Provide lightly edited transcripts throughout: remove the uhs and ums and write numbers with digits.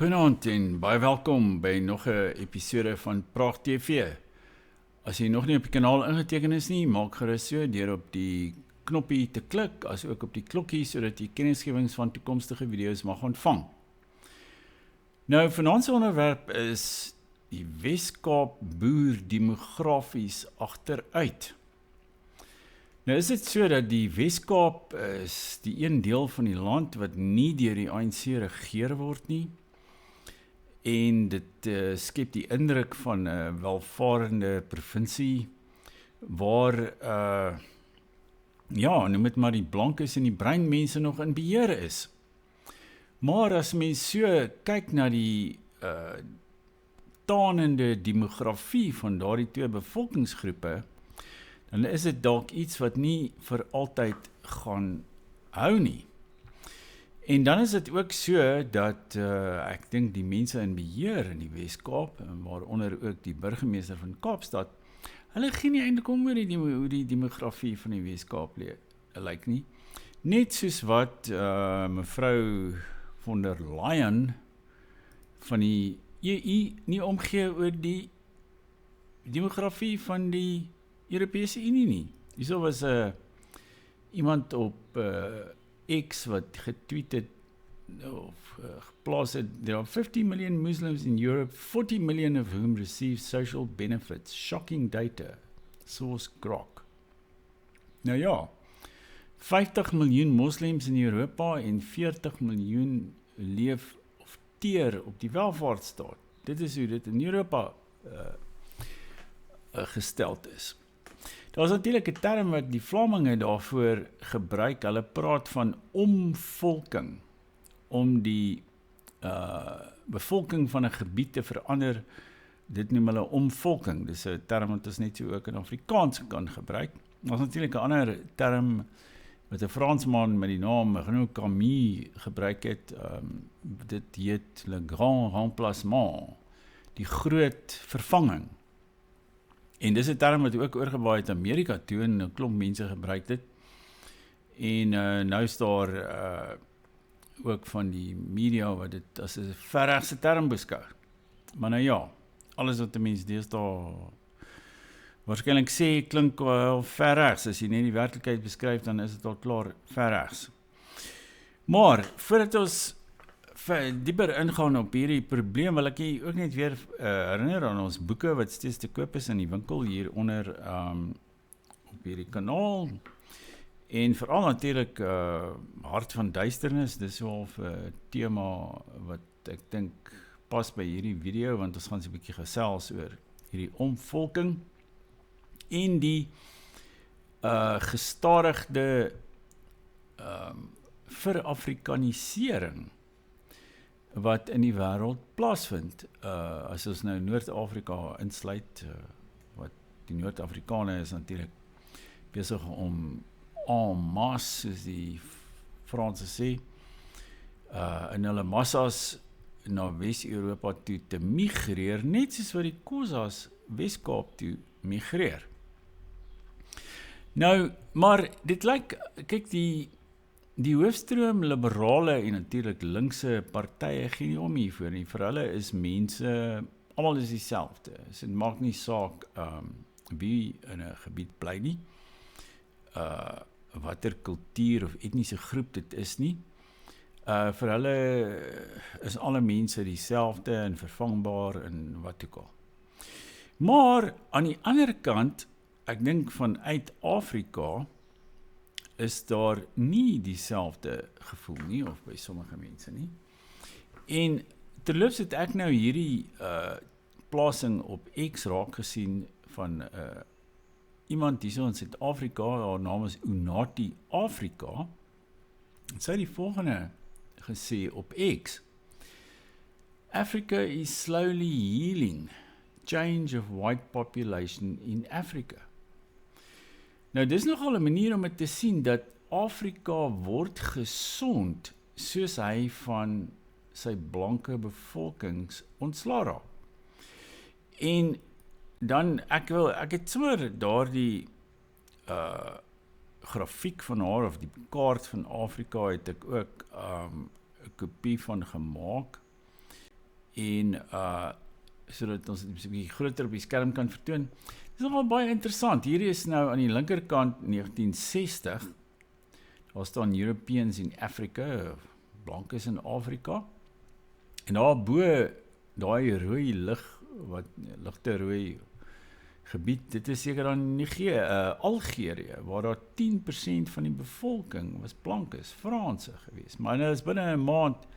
Goeienaand en baie welkom by nog 'n episode van Praag TV. As jy nog nie op die kanaal ingeteken is nie, maak gerus so deur op die knoppie te klik, as ook op die klokkie sodat jy kennisgewings van toekomstige video's mag ontvang. Nou, vanaand se onderwerp is die Wes-Kaap boer demografies agteruit. Nou is dit so dat die Wes-Kaap is die een deel van die land wat nie deur die ANC regeer word nie. En dit skep die indruk van 'n welvarende provinsie waar noem dit maar die blankes en die breinmense nog in beheer is. Maar as mens so kyk na die tanende demografie van daardie twee bevolkingsgroepe, dan is dit dalk iets wat nie vir altyd gaan hou nie. En dan is dit ook so dat ek dink die mense in beheer in die Wes-Kaap, waaronder ook die burgemeester van Kaapstad, hulle gee nie eintlik om hoe die demografie van die Wes-Kaap lyk nie. Net soos wat mevrou von der Leyen van die EU nie omgee oor die demografie van die Europese Unie nie. Hierso was iemand op X wat getweet het of geplaas het, there are 50 million Muslims in Europe, 40 million of whom receive social benefits. Shocking data. Source Grok. Nou ja, 50 miljoen moslems in Europa en 40 miljoen leef of teer op die welvaartsstaat. Dit is hoe dit in Europa gesteld is. Daar is natuurlik 'n term wat die Vlaminge daarvoor gebruik. Hulle praat van omvolking, om die bevolking van 'n gebied te verander. Dit noem hulle omvolking. Dis 'n term wat ons net so ook in Afrikaans kan gebruik. Daar is natuurlik 'n ander term wat 'n Fransman met die naam Renaud Camus gebruik het. Dit heet le grand remplacement, die groot vervanging. En dis 'n term wat ook oorgewaai het Amerika toe en 'n klomp mense gebruik dit. En nou is daar ook van die media wat dit as 'n verregse term beskou. Maar nou ja, alles wat 'n mens deesdae waarskynlik sê klink wel verregs. As jy net die werklikheid beskryf, dan is dit al klaar verregs. Maar voordat ons dieper ingaan op hierdie probleem, wil ek jy ook net weer herinner aan ons boeke wat steeds te koop is in die winkel hieronder op hierdie kanaal. En veral natuurlik Hart van Duisternis, dis wel 'n tema wat ek dink pas by hierdie video, want ons gaan so 'n bietjie gesels oor hierdie omvolking en die gestadigde verafrikanisering wat in die wêreld plaasvind. As ons nou Noord-Afrika insluit, wat die Noord-Afrikane is natuurlik besig om en masse, soos die Franse sê, in hulle massas na Wes-Europa toe te migreer, net soos wat die Khoisas Wes-Kaap toe migreer. Nou, maar dit lyk, kyk die hoofstroom liberale en natuurlik linkse partye gee nie om hiervoor nie. Vir hulle is mense, almal is dieselfde. Dit maak nie saak wie in 'n gebied bly nie, watter kultuur of etniese groep dit is nie. Vir hulle is alle mense dieselfde en vervangbaar en wat ook al. Maar aan die ander kant, ek dink vanuit Afrika is daar nie dieselfde gevoel nie, of by sommige mense nie. En terloops het ek nou hierdie plasing op X raak gesien van iemand hierso in Suid-Afrika, haar naam is Unati Afrika. Sy het die volgende gesê op X: Africa is slowly healing. Change of white population in Africa. Nou, dis nogal 'n manier om dit te sien dat Afrika word gesond soos hy van sy blanke bevolkings ontslaa raak. En dan, ek het sommer daardie grafiek van haar, of die kaart van Afrika, het ek ook 'n kopie van gemaak. en sodat ons dit 'n bietjie groter op die skerm kan vertoon. Dit is nogal baie interessant. Hierdie is nou aan die linkerkant 1960. Daar staan Europeans in Africa, blankes in Afrika. En daar bo daai rooi ligte rooi gebied, dit is seker dan Algerië, waar daar 10% van die bevolking was blankes, Franse gewees. Maar hulle is binne 'n maand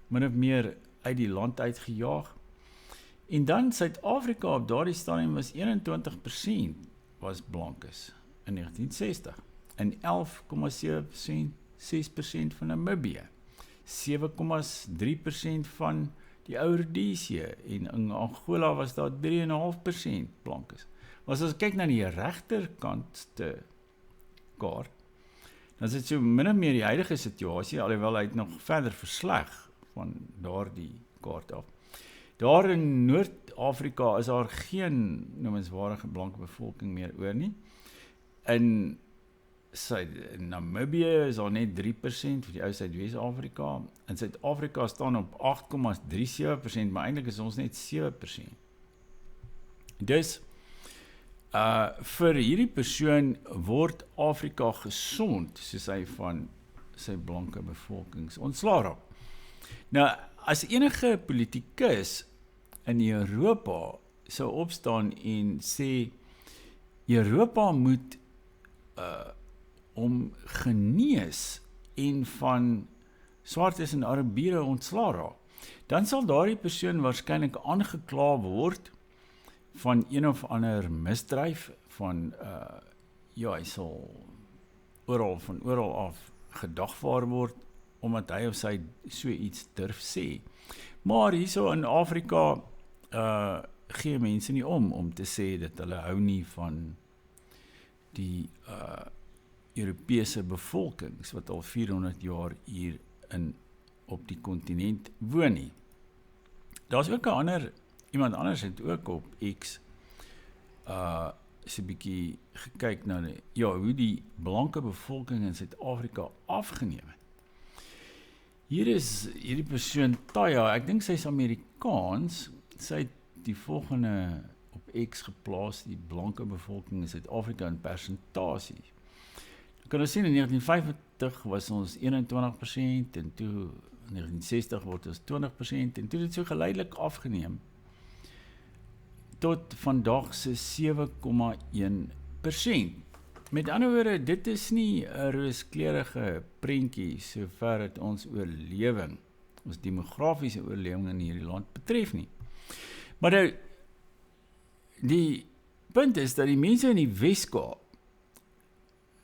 min of meer uit die land uitgejaag. En dan Suid-Afrika op daardie stadium was 21% was blankes in 1960. En 11,6% van Namibië. 7,3% van die ou Rhodesië en in Angola was daar 3,5% blankes. As ons kyk na die regterkantste kaart, dan is dit so min of meer die huidige situasie, alhoewel hy het nog verder versleg van daardie kaart af. Daar in Noord-Afrika is daar geen noemenswaardige blanke bevolking meer oor nie. In Namibië is daar net 3% vir die ou Suidwes-Afrika. In Suid-Afrika staan op 8,37%, maar eintlik is ons net 7%. Dus vir hierdie persoon word Afrika gesond, soos hy van sy blanke bevolkings ontslae raak. Nou, as enige politikus in Europa sou opstaan en sê Europa moet om genees en van swartes en Arabiere ontslae raak, dan sal daardie persoon waarskynlik aangekla word van een of ander misdryf van hy sal van oral af gedagvaar word omdat hy of sy so iets durf sê. Maar hierso in Afrika gee mense nie om te sê dat hulle hou nie van die Europese bevolkings wat al 400 jaar hier op die kontinent woon nie. Daar's ook iemand anders het ook op X so 'n bietjie gekyk na hoe die blanke bevolking in Suid-Afrika afgeneem het. Hier is hierdie persoon Taya, ek dink sy is Amerikaans, sy het die volgende op X geplaas, die blanke bevolking in Suid-Afrika in persentasie. Dan kan ons sien in 1950 was ons 21% en toe in 1960 word ons 20% en toe het dit so geleidelik afgeneem tot vandag se 7,1%. Met ander woorde, dit is nie 'n rooskleurige prentjie sover dit ons oorlewing, ons demografiese oorlewing in hierdie land betref nie. Maar nou, die punt is dat die mense in die Weskaap,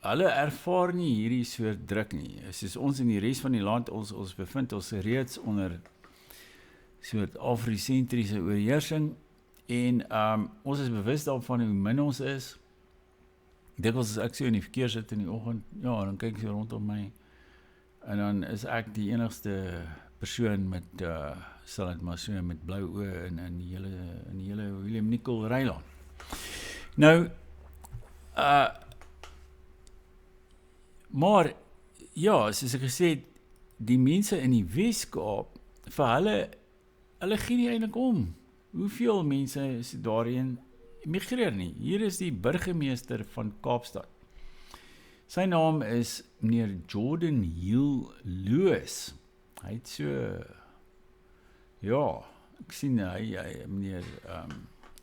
hulle ervaar nie hierdie soort druk nie. Soos ons in die res van die land, ons bevind ons reeds onder soort afrosentriese oorheersing en ons is bewus daarvan hoe min ons is. Dikwels as ek so in die verkeer sit in die oggend, dan kyk ek so rondom my en dan is ek die enigste persoon met sal dit maar so met blou oë in die hele William Nicol Rylaan. Nou maar soos ek gesê het, die mense in die Weskaap, vir hulle gee nie eintlik om hoeveel mense is daarheen migreer nie. Hier is die burgemeester van Kaapstad. Sy naam is meneer Jordan Hill Lewis. Hy het so, ek sien hy meneer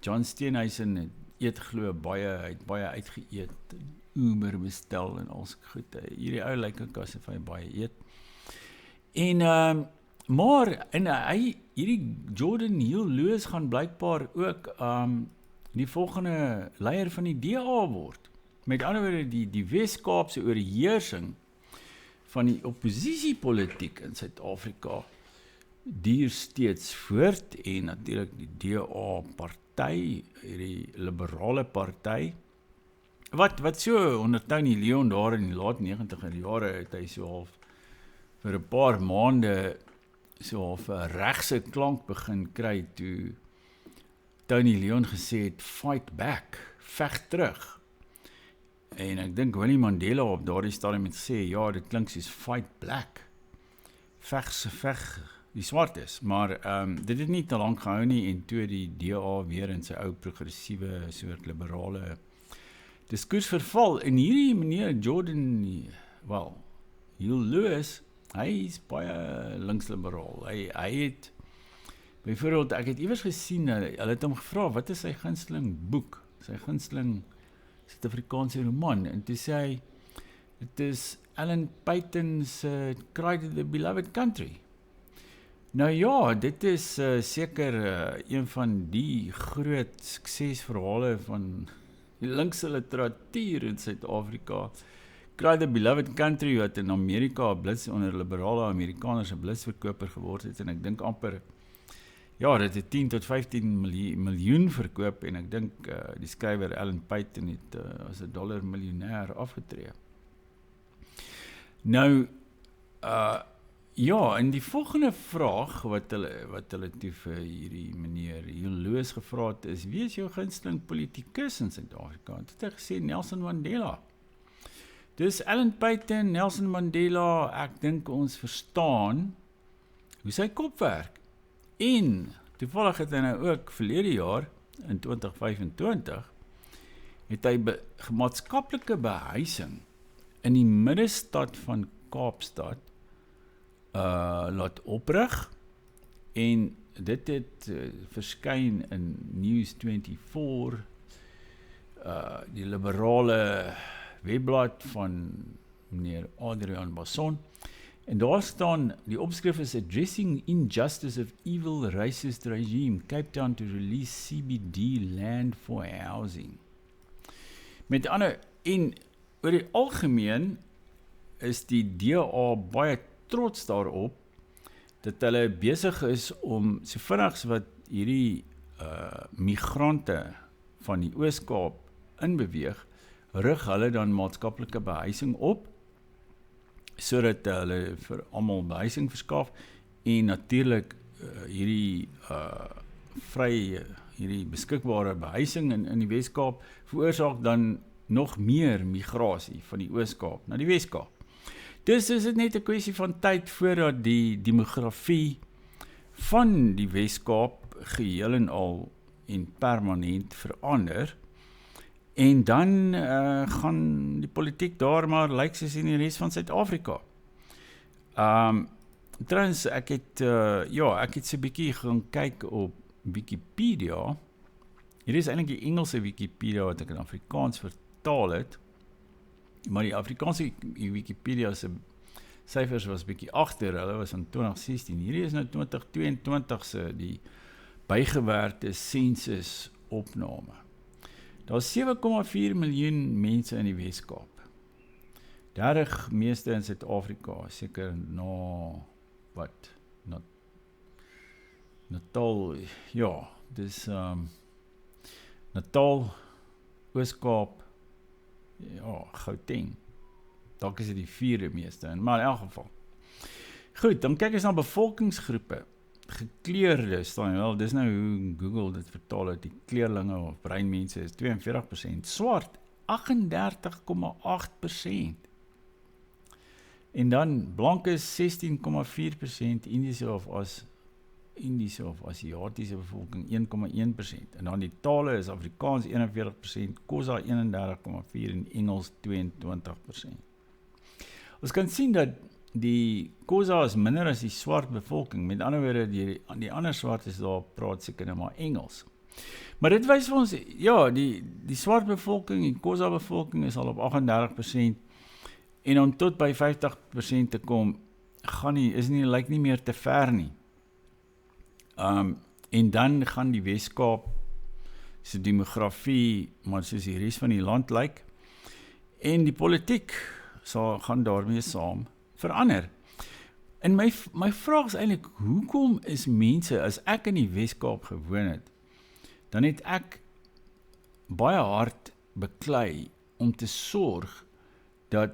John Steenhuisen eet glo baie, hy het baie uitgeëet, Uber bestel en als goed. Hierdie ou lyk ook asof hy baie eet. En maar hierdie Jordan Hill Lewis gaan blykbaar ook die volgende leier van die DA word. Met ander woorde, die Weskaapse oorheersing van die oppositiepolitiek in Suid-Afrika duur steeds voort en natuurlik die DA party, hierdie liberale party, wat so onder Tony Leon daar in die laat 90er jare het hy so half vir 'n paar maande so half 'n regse klank begin kry toe Tony Leon gesê het, fight back, veg terug. En ek dink Winnie Mandela op daardie stadium het gesê, dit klink soos fight black. Veg die swart is, maar dit het nie te lank gehou nie en toe die DA weer in sy ou progressiewe soort liberale diskurs verval en hierdie meneer Jordan, Hugo Lewis, hy is baie linksliberaal. Hy het byvoorbeeld, ek het iewers gesien, hulle het hom gevra, wat is sy gunsteling boek, sy gunsteling Suid-Afrikaanse roman, en toe sê hy, dit is Alan Paton's Cry to the Beloved Country. Nou ja, dit is seker een van die groot suksesverhale van die linkse literatuur in Suid-Afrika. Cry the Beloved Country wat in Amerika onder liberale Amerikaners 'n blitsverkoper geword het en ek dink amper dit het 10 tot 15 miljoen verkoop en ek dink die skrywer Alan Paton het as 'n dollar miljonair afgetree. Nou en die volgende vraag wat hulle toe vir hierdie meneer Loos gevra het is, wie is jou gunsteling politikus in Suid-Afrika? Het hy gesê Nelson Mandela. Dus Alan Paton, Nelson Mandela, ek dink ons verstaan hoe sy kop werk. En toevallig het hy nou ook verlede jaar, in 2025, het hy maatskaplike behuising in die middestad van Kaapstad laat oprig en dit het verskyn in News24, die liberale webblad van meneer Adrian Basson, en daar staan, die opskrif is Addressing Injustice of Evil Racist Regime, Cape Town to Release CBD Land for Housing. Met ander, en oor die algemeen is die DA baie trots daarop, dat hulle besig is om, so vinnig wat hierdie migrante van die Oos-Kaap inbeweeg, rig hulle dan maatskaplike behuising op, sodat hulle vir almal behuising verskaf, en natuurlik hierdie beskikbare behuising in die Wes-Kaap veroorsaak dan nog meer migrasie van die Oos-Kaap na die Wes-Kaap. Dus is dit net 'n kwessie van tyd voordat die demografie van die Wes-Kaap geheel en al en permanent verander, en dan gaan die politiek daar maar lyk soos in die res van Suid-Afrika. Trouwens, ek het so 'n bietjie gaan kyk op Wikipedia. Hier is eintlik die Engelse Wikipedia wat ek in Afrikaans vertaal het, maar die Afrikaanse Wikipedia se syfers was bietjie agter, hulle was in 2016. Hierdie is nou 2022 se die bygewerkte sensus opname. Daar is 7,4 miljoen mense in die Wes-Kaap. 30 meeste in Suid-Afrika, seker Natal, dis Natal, Oos-Kaap, Gauteng. Dalk is dit die 4de meeste, maar in elk geval. Goed, dan kyk ons na bevolkingsgroepe. Gekleurde staan wel, dis nou hoe Google dit vertaal het, die kleerlinge of breinmense is 42%, swart 38,8%, en dan blankes 16,4%, Indiese of Asiatiese bevolking 1,1%, en dan die tale is Afrikaans 41%, Xhosa 31,4% en Engels 22%. Ons kan sien dat die Xhosa is minder as die swart bevolking, met ander woorde, die ander swart is daar praat seker nou maar Engels. Maar dit wys vir ons, die swart bevolking, die Xhosa bevolking is al op 38%, en om tot by 50% te kom, lyk nie meer te ver nie. En dan gaan die Wes-Kaap se demografie, maar soos die res van die land lyk, en die politiek gaan daarmee saam verander. En my vraag is eintlik, hoekom is mense, as ek in die Wes-Kaap gewoon het, dan het ek baie hard beklei om te sorg dat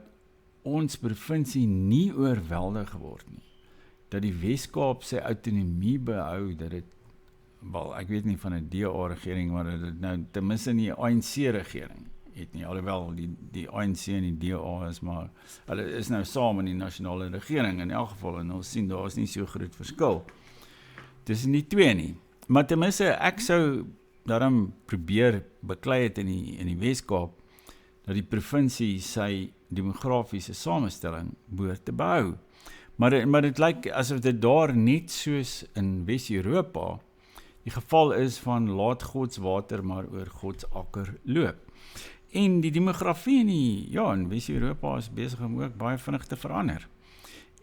ons provinsie nie oorweldig word nie. Dat die Wes-Kaap sy autonomie behou, dat dit, ek weet nie van 'n DA-regering, maar dat dit nou ten minste nie 'n ANC-regering, het nie, alhoewel die ANC en die DA is maar, hulle is nou saam in die nasionale regering in elk geval, en ons sien daar is nie so groot verskil tussen die twee nie. Maar ten minste, ek sou daarom probeer beklei het in die Weskaap, dat die provinsie sy demografiese samestelling behoort te behou. Maar dit lyk asof dit daar net soos in Wes-Europa die geval is van laat Gods water maar oor Gods akker loop. En die demografie in Wes-Europa is besig om ook baie vinnig te verander.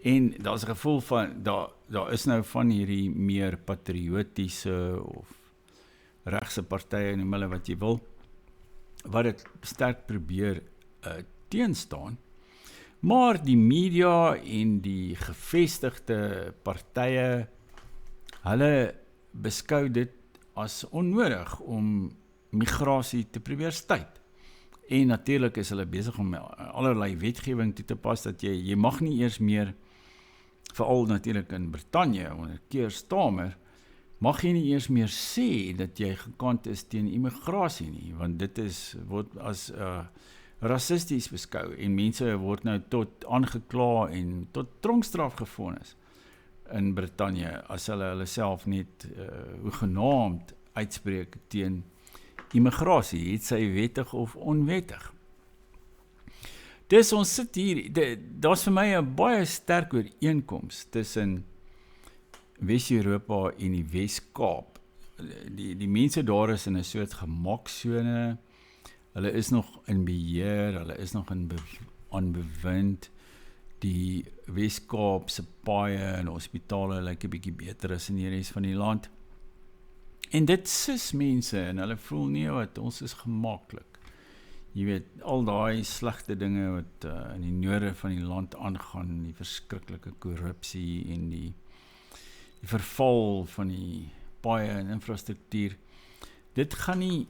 En daar is 'n gevoel van, daar is nou van hierdie meer patriotiese of regse partye, noem hulle wat jy wil, wat dit sterk probeer teenstaan. Maar die media en die gevestigde partye, hulle beskou dit as onnodig om migrasie te probeer stuit. En natuurlik is hulle besig om allerlei wetgewing toe te pas, dat jy mag nie eers meer, veral natuurlik in Brittanje, onder Keir Starmer, mag jy nie eers meer sê dat jy gekant is teen immigrasie nie, want dit word as rassisties beskou, en mense word nou tot aangekla en tot tronkstraf gevonnis in Brittanje, as hulle self net hoegenaamd uitspreek teen immigrasie, het sy wettig of onwettig. Dus ons sit hier, daar's vir my 'n baie sterk ooreenkoms tussen Wes-Europa en die Wes-Kaap. Die mense daar is in 'n soort gemaksone, hulle is nog in beheer, hulle is nog aan bewind, die Wes-Kaap se paaie en hospitale lyk 'n bietjie beter as in die res van die land. En dit sis mense, en hulle voel nie wat, ons is gemaklik. Jy weet, al daai slegte dinge wat in die noorde van die land aangaan, die verskriklike korrupsie en die verval van die paaie en infrastruktuur, dit gaan nie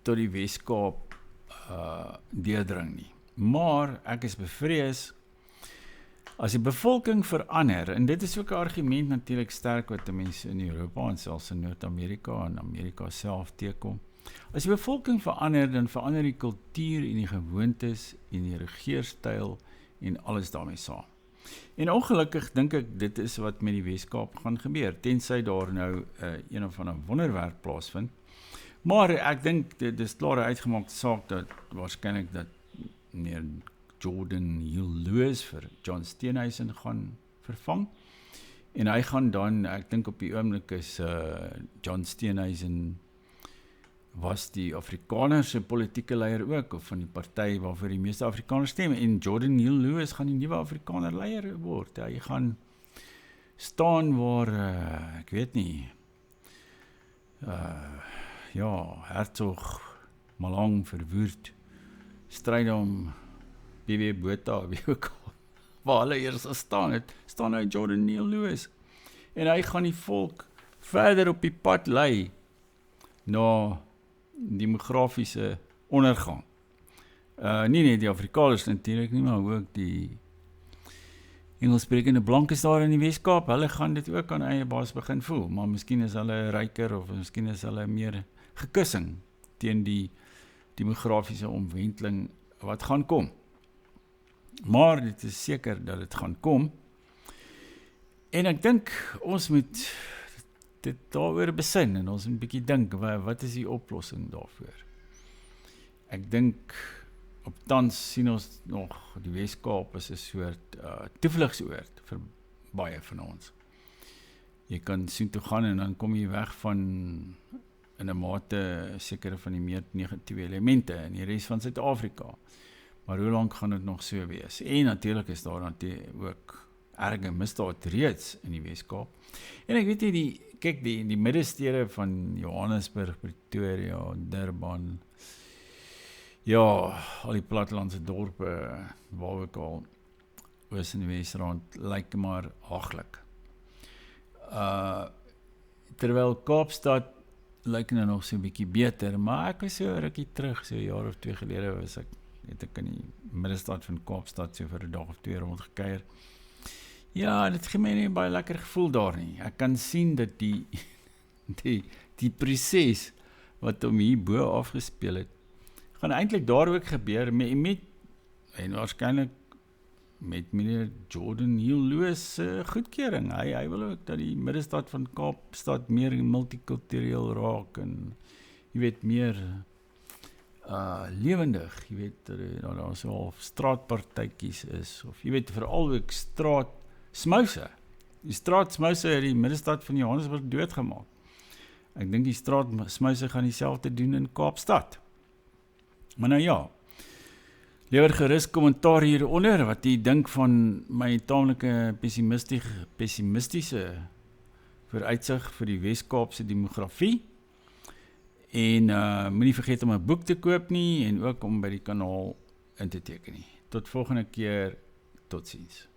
tot die Wes-Kaap deurdring nie. Maar ek is bevrees, as die bevolking verander, en dit is ook 'n argument natuurlik sterk wat die mense in Europa en selfs in Noord-Amerika en Amerika self teekom. As die bevolking verander, dan verander die kultuur en die gewoontes en die regeerstyl en alles daarmee saam. En ongelukkig dink ek dit is wat met die Wes-Kaap gaan gebeur, tensy daar nou een of ander wonderwerk plaasvind. Maar ek dink dit is klaar 'n uitgemaakte saak dat waarskynlik dat meneer Jordan Hill-Lewis vir John Steenhuisen gaan vervang. En hy gaan dan, ek dink op die oomblik is John Steenhuisen was die Afrikanerse politieke leier ook, of van die party waarvoor die meeste Afrikaners stem, en Jordan Hill-Lewis gaan die nuwe Afrikaner leier word. Hy gaan staan waar, ek weet nie, Hertog Malong verwoerd, stryd om B.W. Botha, wie ook al, waar hulle eers staan nou Jordan Hill-Lewis. En hy gaan die volk verder op die pad lei na demografiese ondergang. Nie net die Afrikaners natuurlik nie, maar ook die Engelssprekende blankes daar in die Weskaap, hulle gaan dit ook aan eie baas begin voel, maar miskien is hulle ryker, of miskien is hulle meer gekussing teen die demografiese omwenteling wat gaan kom. Maar dit is seker dat dit gaan kom, en ek dink ons moet dit daaroor besin, en ons moet 'n bietjie dink, wat is die oplossing daarvoor? Ek dink, op tans sien ons nog, die Weskaap is 'n soort toevlugsoord vir baie van ons. Jy kan sien toe gaan, en dan kom jy weg van, in 'n mate, sekere van die meer negatiewe elemente in die res van Suid-Afrika. Maar hoe lank gaan dit nog so wees? En natuurlik is daar ook erge misdaad reeds in die Weskaap. En ek weet nie, kyk, die middestede van Johannesburg, Pretoria, Durban, al die plattelandse dorpe, waar ook al, oos in die Wesrand, lyk maar haglik. Terwyl Kaapstad lyk nou nog so 'n bietjie beter, maar ek was so 'n rukkie terug, so 'n jaar of 2 gelede, was ek in die middestad van Kaapstad, so vir 'n dag of 2 rondgekuier. Ja, dit gee my nie baie lekker gevoel daar nie. Ek kan sien dat die proses wat om hierbo afgespeel het, gaan eintlik daar ook gebeur met en waarskynlik met meneer Jordan Hill-Lewis se goedkeuring. Hy wil ook dat die middestad van Kaapstad meer multikultureel raak en jy weet meer lewendig, jy weet dat daar so straatpartytjies is of jy weet veral ook straatsmouse. Die straatsmouse het die middestad van Johannesburg doodgemaak. Ek dink die straatsmouse gaan dieselfde doen in Kaapstad. Maar nou ja, lewer gerus kommentaar hieronder wat jy dink van my taamlike pessimistiese vooruitsig vir die Wes-Kaapse demografie. En moenie vergeet om 'n boek te koop nie en ook om by die kanaal in te teken nie. Tot volgende keer, totsiens.